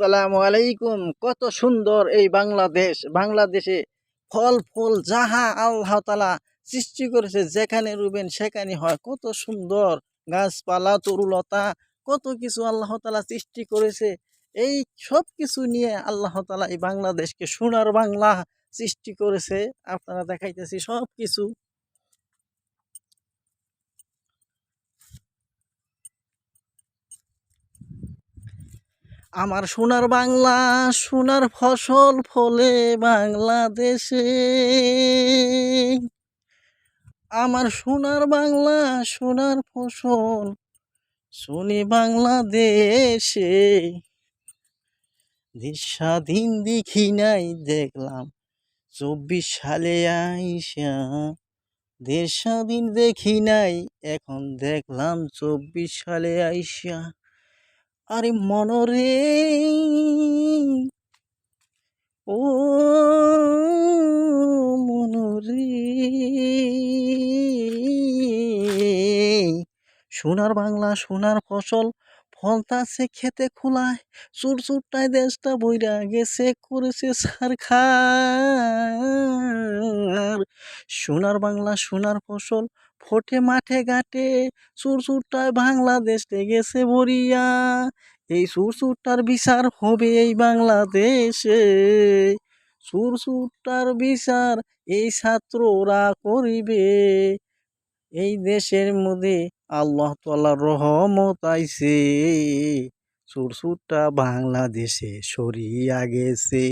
আসসালামু আলাইকুম। কত সুন্দর এই বাংলাদেশ। বাংলাদেশে ফল ফুল যাহা আল্লাহ তাআলা সৃষ্টি করেছে, যেখানে রুবেন সেখানে হয়। কত সুন্দর গাছপালা, তরুলতা, কত কিছু আল্লাহ তাআলা সৃষ্টি করেছে। এই সব কিছু নিয়ে আল্লাহ তাআলা এই বাংলাদেশকে সোনার বাংলা সৃষ্টি করেছে। আপনারা দেখাইতেছি সব কিছু। আমার সোনার বাংলা, সোনার ফসল ফলে বাংলাদেশে। আমার সোনার বাংলা, সোনার ফসল শুনি বাংলাদেশে। দেশ স্বাধীন দেখি নাই, দেখলাম 24 সালে আইসা। দেশ স্বাধীন দেখি নাই, এখন দেখলাম 24 সালে আইসা। আরে মনরে, ও মনরে, সোনার বাংলা, সোনার ফসল ফলতাছে খেতে খোলায়। চুর চুরটায় দেশটা বইরা গেছে, করেছে ছারখার। সোনার বাংলা, সোনার ফসল ফোটে মাঠে ঘাটে। চুর চুরটায় বাংলাদেশ গেছে ভরিয়া। এই চুর চুরটার বিচার হবে এই বাংলাদেশে। চুর চুরটার বিচার এই ছাত্ররা করিবে। এই দেশের মধ্যে আল্লাহ তাআলার রহমত আইছে। চুর চুরটা বাংলাদেশে সরিয়া গেছে।